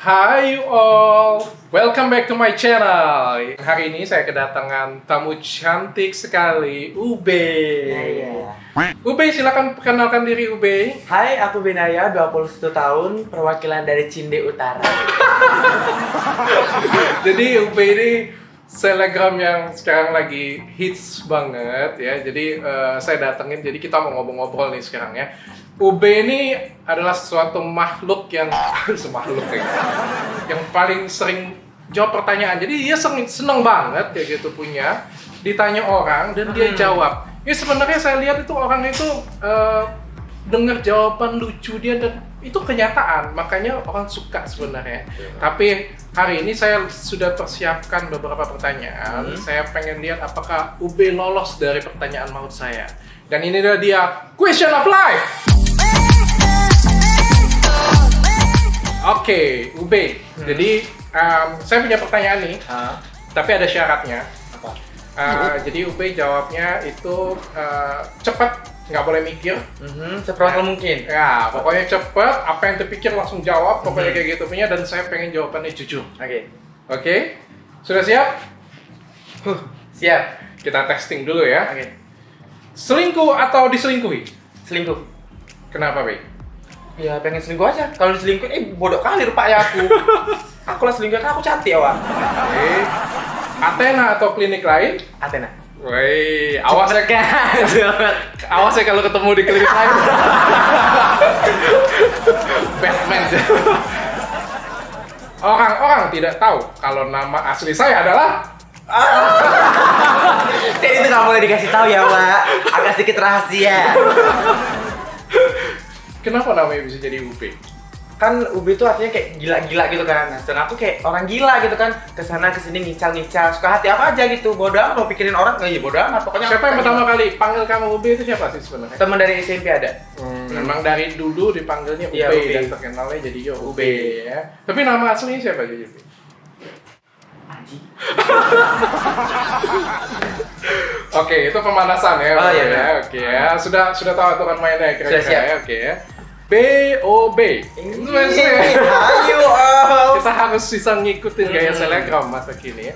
Hai you all, welcome back to my channel. Hari ini saya kedatangan tamu cantik sekali, Ube. Ube, silakan perkenalkan diri Ube. Hai, aku Benaya, 21 tahun, perwakilan dari Cinde Utara. Jadi Ube ini selebgram yang sekarang lagi hits banget ya. Jadi saya datengin, jadi kita mau ngobrol-ngobrol nih sekarang ya. Ube ini adalah suatu makhluk yang yang paling sering jawab pertanyaan. Jadi dia seneng banget kayak gitu punya ditanya orang dan dia jawab. Ini sebenarnya saya lihat itu orang itu dengar jawaban lucu dia dan itu kenyataan, makanya orang suka sebenarnya. Tapi hari ini saya sudah persiapkan beberapa pertanyaan. Saya pengen lihat apakah Ube lolos dari pertanyaan maut saya. Dan ini dia question of life. Oke, Ube. Jadi saya punya pertanyaan nih, tapi ada syaratnya. Apa? Jadi Ube jawabnya itu cepat, nggak boleh mikir. Seperti mungkin. Ya, pokoknya cepat. Apa yang terpikir langsung jawab. Pokoknya kayak gitu punya. Dan saya pengen jawabannya jujur. Oke, sudah siap? Siap. Kita testing dulu ya. Oke. Selingkuh atau diselingkuhi? Selingkuh. Kenapa, Be? Ya pengen selingkuh aja. Kalau diselingkuh, bodoh kali rupanya aku. Aku lah selingkuh karena aku cantik ya, Wak. Oke. Athena atau klinik lain? Athena. Woi, awas ya. Kan. Awas ya kalau ketemu di klinik lain. Batman. Orang-orang tidak tahu kalau nama asli saya adalah. Jadi itu nggak boleh dikasih tahu ya, Wak. Agak sedikit rahasia. Kenapa namanya bisa jadi Ube? Kan Ube itu artinya kayak gila-gila gitu kan. Nah, sedangkan aku kayak orang gila gitu kan. Kesana kesini ngical-ngical, suka hati apa aja gitu. Bodoh amat mau pikirin orang, bodoh amat. Pokoknya siapa yang pertama kali panggil kamu Ube itu siapa sih sebenarnya? Teman dari SMP ada. Memang dari dulu dipanggilnya Ube, Iya, Ube. dan terkenalnya jadi Ube ya. Tapi nama aslinya siapa jadi Ube? Anjing. Oke, itu pemanasan ya. Oh, iya, ya. Oke ya. Sudah tahu aturan mainnya kira-kira ya. Oke ya. BOB. Itu Ayo, kita harus bisa ngikutin gaya selebgram masa kini ya.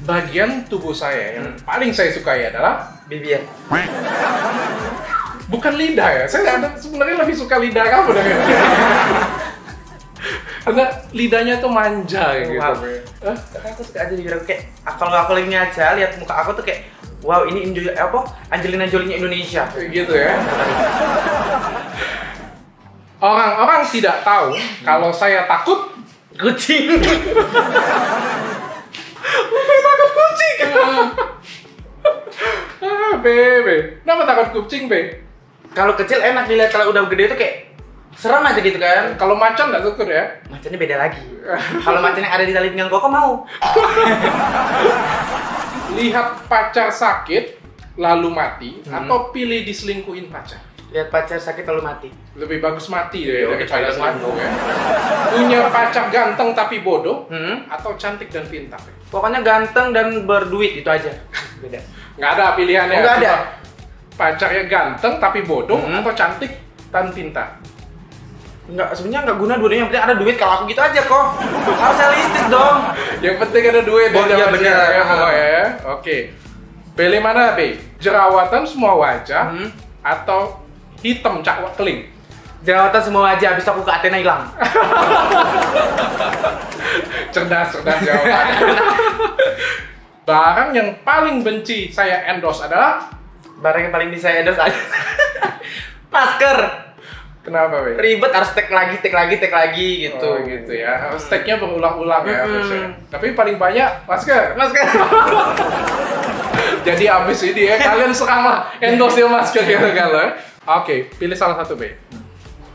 Bagian tubuh saya yang paling saya sukai adalah bibir. bukan lidah ya. Saya sebenarnya lebih suka lidah kamu dari karena lidahnya tuh manja gitu. Karena aku suka aja bibir aku kayak kalau aku lagi ngaca lihat muka aku tuh kayak wow, ini Angelina Jolie-nya Indonesia. Gitu ya. Orang-orang tidak tahu kalau saya takut Kucing. takut kucing. Be. Kenapa takut kucing, Be? Kalau kecil enak dilihat, kalau udah gede tuh kayak serem aja gitu kan. Kalau macan nggak takut ya? Macannya beda lagi. Kalau macan yang ada di tali pinggang koko mau. Lihat pacar sakit lalu mati atau pilih diselingkuhin pacar? Lihat pacar sakit lalu mati. Lebih bagus mati deh daripada daripada selingkuh ya. Punya pacar ganteng tapi bodoh atau cantik dan pintar? Pokoknya ganteng dan berduit itu aja. Beda. Nggak ada pilihannya. Nggak ada. Pacarnya ganteng tapi bodoh atau cantik dan pintar? Enggak, sebenarnya nggak guna dua-duanya, yang penting ada duit. Kalau aku gitu aja kok. Harus realistis dong. Yang penting ada duit. Iya bener ya pokoknya ya. Oke. Pilih mana, Be? Jerawatan semua wajah atau hitam cakwak keling? Jerawatan semua aja, habis aku ke Athena hilang. cerdas jawabannya. Barang yang paling benci saya endorse adalah? Barang yang paling bisa endorse aja. Masker. Kenapa, Be? Ribet, harus tag lagi gitu. Oh, gitu ya. Tag-nya berulang-ulang ya harusnya. Tapi paling banyak masker. Jadi abis ini ya kalian seranglah endorse masker gitu kan. Oke, pilih salah satu, Be.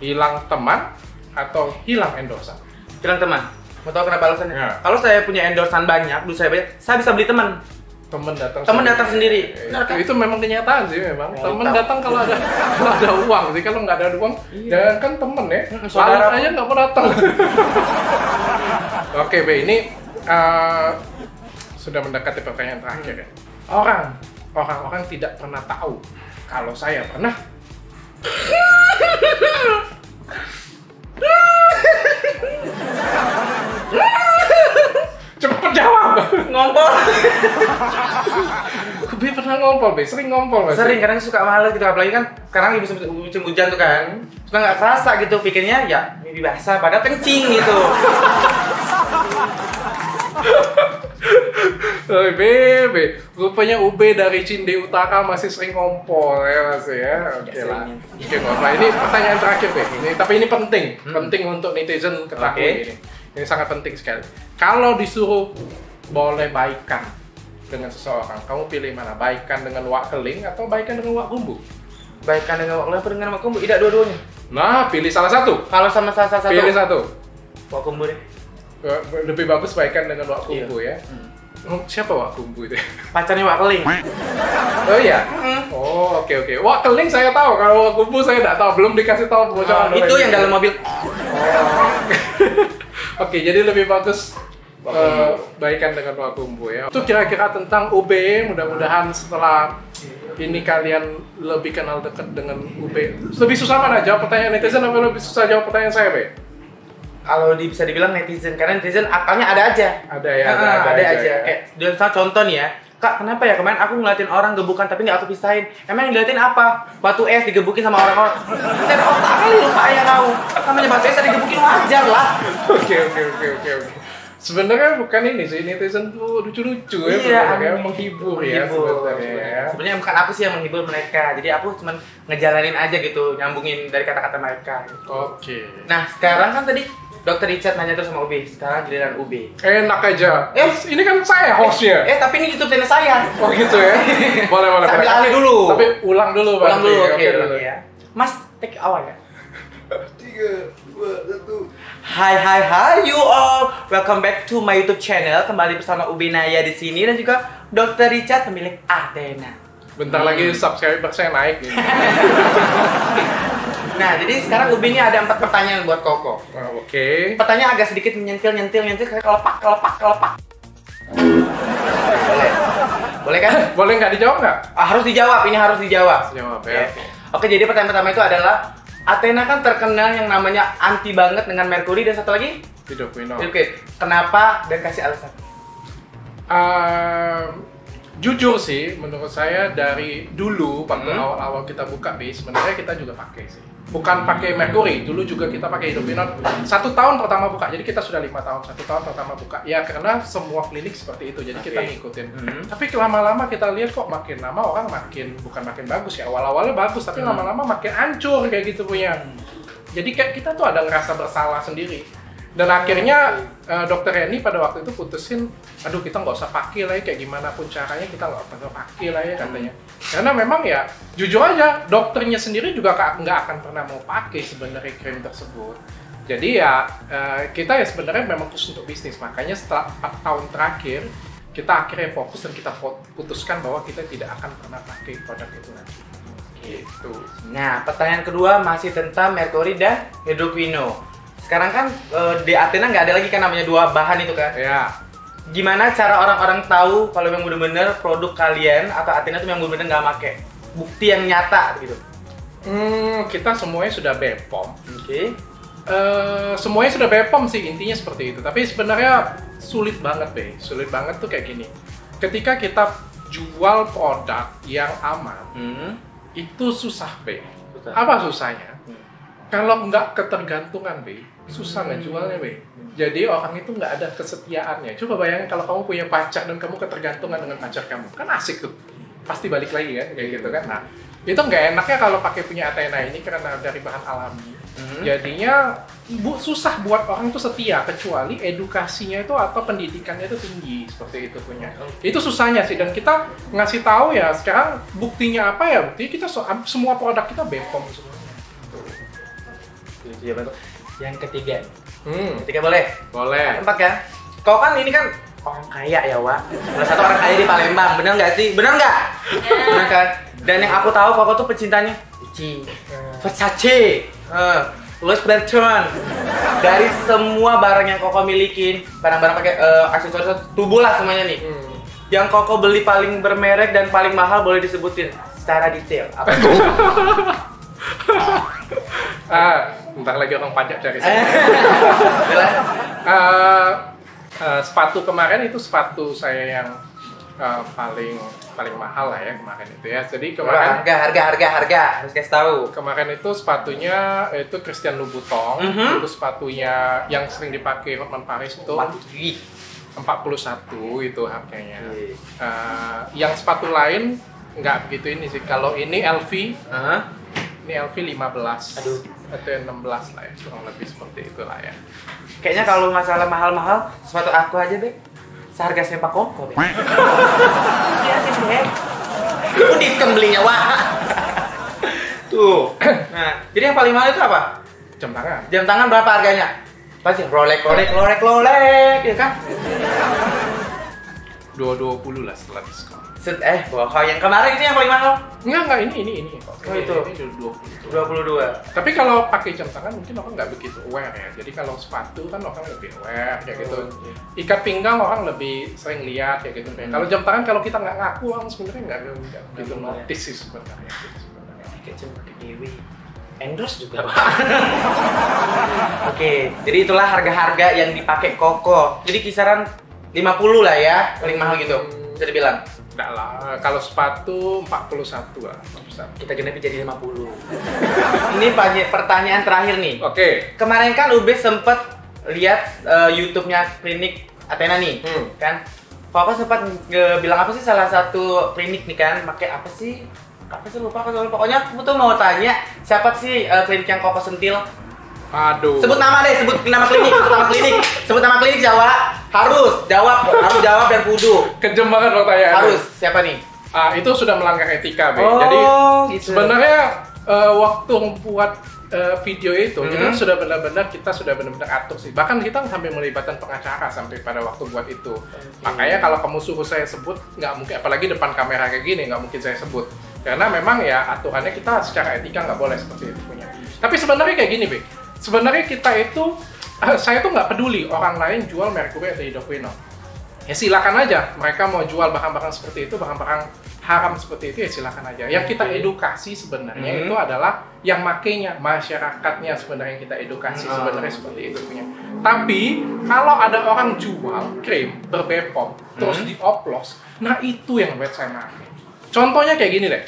Hilang teman atau hilang endorsan? Hilang teman. Mau tahu kenapa alasannya? Ya. Kalau saya punya endorsan banyak, duit saya banyak, saya bisa beli teman. Temen datang sendiri. Itu memang kenyataan sih memang. Ya, Temen datang kalau ada uang sih. Kalau nggak ada uang, jangan kan temen ya. Saudara aja nggak mau datang. Oke, Be, ini sudah mendekati pertanyaan terakhir ya. Orang tidak pernah tahu kalau saya pernah Cepet jawab. Ngompol. Ube pernah ngompol, Be? Sering ngompol nggak sih? Sering, kadang suka males gitu, apalagi kan sekarang lagi musim hujan tuh kan. Suka nggak kerasa gitu, pikirnya ya mimpi basah, padahal kencing gitu. Bebe, rupanya Ube dari Cinde Utara masih sering ngompol ya Mas ya. Oke lah. Oke, nah ini pertanyaan terakhir Be. Tapi ini penting, penting untuk netizen ketahui ini. Ini sangat penting sekali. Kalau disuruh boleh baikan dengan seseorang, kamu pilih mana? Baikan dengan wak keling atau baikan dengan wak kumbu? Baikan dengan wak keling dengan wak kumbu, tidak dua-duanya. Nah, pilih salah satu. Kalau sama salah satu. Pilih satu. Wak kumbu deh. Lebih bagus baikan dengan wak kumbu ya. Siapa wak kumbu itu? Pacarnya wak keling. Oh iya. Oh oke. Wak keling saya tahu, kalau wak kumbu saya tidak tahu, belum dikasih tahu bocoran. Itu yang dalam mobil. Oke, jadi lebih bagus baikan dengan wak kumbu ya. Itu kira-kira tentang UB. Mudah-mudahan setelah ini kalian lebih kenal dekat dengan UB. Lebih susah mana jawab pertanyaan netizen atau lebih susah jawab pertanyaan saya, Be? Kalau bisa dibilang netizen, karena netizen akalnya ada aja. Ada ya, ada aja. Kayak contoh nih ya, Kak, kenapa ya kemarin aku ngeliatin orang gebukan tapi nggak aku pisahin? Emang yang diliatin apa? Batu es digebukin sama orang-orang. Kan otak kali lupa ya kau. Namanya batu es digebukin wajar lah. Oke. Sebenarnya bukan ini sih, netizen tuh lucu-lucu ya, sebenarnya menghibur ya sebenarnya. Sebenarnya bukan aku sih yang menghibur mereka, jadi aku cuma ngejalanin aja gitu, nyambungin dari kata-kata mereka. Oke. Nah sekarang kan tadi Dokter Richard nanya terus sama Ube, sekarang giliran Ube. Enak aja. Ini kan saya hostnya. Tapi ini YouTube channel saya. Oh gitu ya? Boleh. Sambil alih dulu. Tapi ulang dulu, Bang. Oke dulu ya. Mas, take awal ya. 3, 2, 1. Hai you all. Welcome back to my YouTube channel. Kembali bersama Ube Naya di sini dan juga Dokter Richard pemilik Athena. Bentar lagi subscriber saya naik gitu. Nah, jadi sekarang Ube ini ada 4 pertanyaan buat Koko. Oke. Pertanyaan agak sedikit menyentil kayak kelepak. Boleh kan? Boleh nggak dijawab nggak? Harus dijawab, ini harus dijawab. Jawab ya. Oke, jadi pertanyaan pertama itu adalah Athena kan terkenal yang namanya anti banget dengan Mercury dan satu lagi Hidroquinone. Oke, kenapa dan kasih alasan? Jujur sih, menurut saya dari dulu waktu awal-awal kita buka bis, sebenarnya kita juga pakai sih. Bukan pakai Mercury, dulu juga kita pakai Hidroquinone. 1 tahun pertama buka, jadi kita sudah 5 tahun. 1 tahun pertama buka, ya karena semua klinik seperti itu, jadi kita ngikutin. Tapi lama-lama kita lihat kok makin lama orang bukan makin bagus ya. Awal-awalnya bagus, tapi lama-lama makin hancur kayak gitu punya. Jadi kayak kita tuh ada ngerasa bersalah sendiri. Dan akhirnya Dokter Reni pada waktu itu putusin, aduh kita nggak usah pakai lah ya, kayak gimana pun caranya kita nggak usah pakai lah ya katanya. Karena memang ya jujur aja dokternya sendiri juga nggak akan pernah mau pakai sebenarnya krim tersebut. Jadi ya kita ya sebenarnya memang khusus untuk bisnis, makanya setelah 4 tahun terakhir kita akhirnya fokus dan kita putuskan bahwa kita tidak akan pernah pakai produk itu lagi. Gitu. Nah, pertanyaan kedua masih tentang Mercury dan Hidroquinone. Sekarang kan di Athena nggak ada lagi kan namanya 2 bahan itu kan? Ya. Gimana cara orang-orang tahu kalau memang bener-bener produk kalian atau Athena itu memang bener-bener nggak pakai? Bukti yang nyata gitu. Kita semuanya sudah BPOM. Oke. Semuanya sudah BPOM sih, intinya seperti itu. Tapi sebenarnya sulit banget, Be. Sulit banget tuh kayak gini. Ketika kita jual produk yang aman, itu susah, Be. Apa susahnya? Kalau nggak ketergantungan, Be, susah ngejualnya, Be. Jadi orang itu nggak ada kesetiaannya. Coba bayangin kalau kamu punya pacar dan kamu ketergantungan dengan pacar kamu, kan asik tuh. Pasti balik lagi kan, kayak gitu kan. Nah, itu nggak enaknya kalau pakai punya Athena ini karena dari bahan alami. Jadinya susah buat orang itu setia, kecuali edukasinya itu atau pendidikannya itu tinggi, seperti itu punya. Itu susahnya sih, dan kita ngasih tahu ya sekarang buktinya apa ya? Buktinya kita semua produk kita BPOM semua. Yang ketiga. Ketiga boleh? Boleh. 4 kan? Kau kan ini kan orang kaya ya, Wak. Salah satu orang kaya di Palembang, bener nggak sih? Bener nggak? Bener kan? Dan yang aku tahu kau tuh pecintanya Gucci, Versace, Louis Vuitton. Dari semua barang yang kau milikin, barang-barang pakai aksesoris tubuh lah semuanya nih. Yang kau beli paling bermerek dan paling mahal boleh disebutin secara detail. Apa itu? Bentar lagi orang pajak cari saya. Sepatu kemarin itu sepatu saya yang paling mahal lah ya kemarin itu ya. Jadi kemarin harga harus kasih tahu. Kemarin itu sepatunya itu Christian Louboutin. Itu sepatunya yang sering dipakai Hotman Paris itu 41 itu harganya. Yang sepatu lain nggak begitu ini sih. Kalau ini LV, ini LV 15. Aduh, itu 16 lah ya, kurang lebih seperti itulah ya. Kayaknya kalau masalah mahal-mahal, sepatu aku aja deh. Seharga sempak koko, Beb. Iya, Beb. Lu diskon belinya, wah. Tuh. Nah, jadi yang paling mahal itu apa? Jam tangan. Jam tangan berapa harganya? Pasti Rolex, ya kan? 220 lah setelah diskon. Wah, yang kemarin itu yang paling mahal? Enggak, ini. Oh, itu. Ini 22. Tapi kalau pakai jam tangan mungkin orang nggak begitu aware ya. Jadi kalau sepatu kan orang lebih aware kayak gitu. Ikat pinggang orang lebih sering lihat kayak gitu. Kalau jam tangan kalau kita nggak ngaku orang sebenarnya nggak begitu notice sih sebenarnya. Kayak cuma pakai Dewi. Endorse juga, Pak. Oke, jadi itulah harga-harga yang dipakai Koko. Jadi kisaran 50 lah ya, paling mahal gitu. Bisa dibilang. Enggak lah, kalau sepatu 41 lah. Kita genepi jadi 50. Ini pertanyaan terakhir nih. Oke. Kemarin kan Ube sempet lihat YouTube-nya klinik Athena nih, kan? Papa sempat bilang apa sih salah satu klinik nih kan, pakai apa sih? Lupa. Pokoknya aku tuh mau tanya, siapa sih klinik yang Koko sentil? Aduh. Sebut nama klinik. Sebut nama klinik Jawa. Harus jawab dan kudu. Kejem banget pertanyaan. Harus. Siapa nih? Itu sudah melanggar etika, Be. Oh, jadi gitu. sebenarnya waktu membuat video itu kita sudah benar-benar atur sih. Bahkan kita sampai melibatkan pengacara sampai pada waktu buat itu. Makanya kalau kamu suruh saya sebut, nggak mungkin, apalagi depan kamera kayak gini, nggak mungkin saya sebut. Karena memang ya aturannya kita secara etika nggak boleh seperti itu punya. Tapi sebenarnya kayak gini, Be. Sebenarnya kita itu, saya tuh nggak peduli orang lain jual merkuri atau hidroquinone. Ya silakan aja, mereka mau jual barang-barang seperti itu, barang-barang haram seperti itu ya silakan aja. Yang kita edukasi sebenarnya itu adalah yang makainya, masyarakatnya sebenarnya yang kita edukasi sebenarnya seperti itu punya. Tapi kalau ada orang jual krim berbepom terus dioplos, nah itu yang buat saya marah. Contohnya kayak gini deh,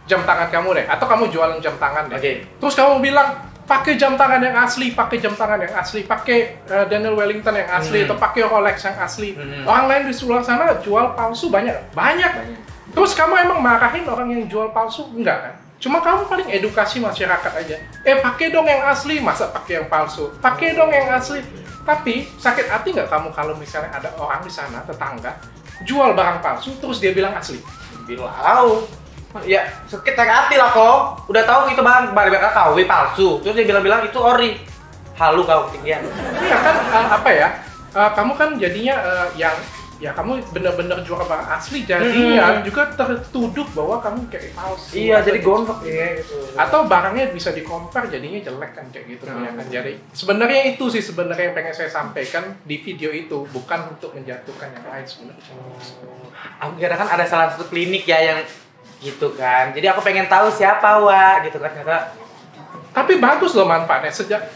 jam tangan kamu deh, atau kamu jualan jam tangan deh. Terus kamu bilang pakai jam tangan yang asli, pakai Daniel Wellington yang asli, atau pakai Rolex yang asli. Orang lain di sebelah sana jual palsu banyak. Terus kamu emang marahin orang yang jual palsu? Enggak kan? Cuma kamu paling edukasi masyarakat aja. Pakai dong yang asli, masa pakai yang palsu? Pakai dong yang asli. Tapi sakit hati nggak kamu kalau misalnya ada orang di sana, tetangga, jual barang palsu, terus dia bilang asli? Bilang. Ya, sakit hati lah kok. Udah tahu itu bahan KW palsu. Terus dia bilang itu ori. Halu kau ketinggian. Iya kan, kamu kan jadinya ya kamu benar-benar jual barang asli, jadinya juga tertuduh bahwa kamu kayak palsu. Iya, jadi gondok ya gitu. Atau barangnya bisa di-compare jadinya jelek kan kayak gitu ya kan. Jadi sebenarnya itu sih sebenarnya yang pengen saya sampaikan di video itu, bukan untuk menjatuhkan yang lain sebenarnya. Aku kira kan ada salah satu klinik ya yang gitu kan, jadi aku pengen tahu siapa gitu kan. Tapi bagus loh manfaatnya,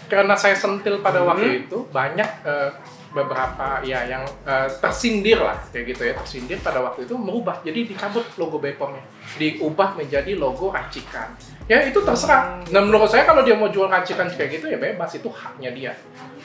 karena saya sentil pada waktu itu banyak beberapa ya yang tersindir lah kayak gitu ya, tersindir pada waktu itu merubah, jadi dicabut logo Bepomnya, diubah menjadi logo racikan. Ya itu terserah. Nah menurut saya kalau dia mau jual racikan kayak gitu ya bebas, itu haknya dia.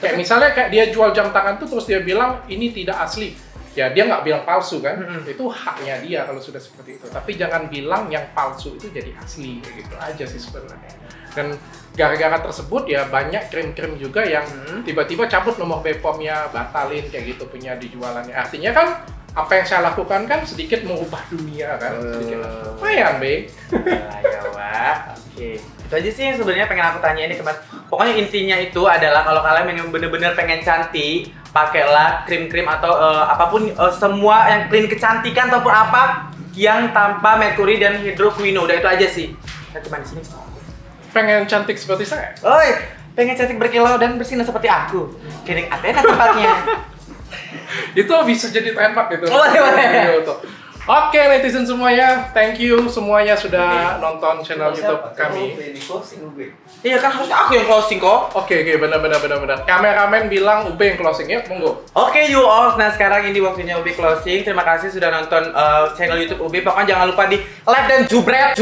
Kayak misalnya kayak dia jual jam tangan tuh terus dia bilang ini tidak asli. Ya dia nggak bilang palsu kan, itu haknya dia kalau sudah seperti itu. Tapi jangan bilang yang palsu itu jadi asli, kayak gitu aja sih sebenarnya. Dan gara-gara tersebut ya banyak krim-krim juga yang tiba-tiba cabut nomor Bepomnya, batalin kayak gitu punya dijualannya. Artinya kan apa yang saya lakukan kan sedikit mengubah dunia kan, sedikit. Lumayan, Be. Ya, Wak. Oke. Itu aja sih yang sebenarnya pengen aku tanya ini kemarin. Pokoknya intinya itu adalah kalau kalian yang bener-bener pengen cantik, pakailah krim-krim atau apapun semua yang clean kecantikan ataupun apa yang tanpa merkuri dan hidroquinone. Udah itu aja sih. Kita cuma di sini. Pengen cantik seperti saya? Oi, pengen cantik berkilau dan bersinar seperti aku. Klinik Athena tempatnya. Itu bisa jadi trademark gitu. Boleh. Oke netizen semuanya, thank you semuanya sudah nonton channel YouTube kami. Iya kan harusnya aku yang closing kok. Oke, benar. Kameramen bilang Ube yang closing ya, monggo. Oke you all, nah sekarang ini waktunya Ubi closing. Terima kasih sudah nonton channel YouTube Ubi. Pokoknya jangan lupa di like dan jubret.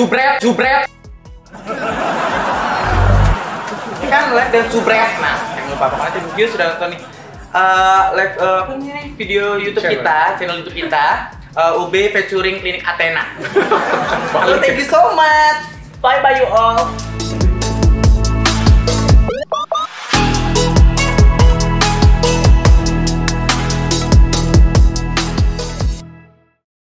Kan like dan jubret. Nah, jangan lupa pokoknya thank you sudah nonton nih apa namanya video YouTube kita, channel YouTube kita. UB featuring Klinik Athena. Thank you so much. Bye you all.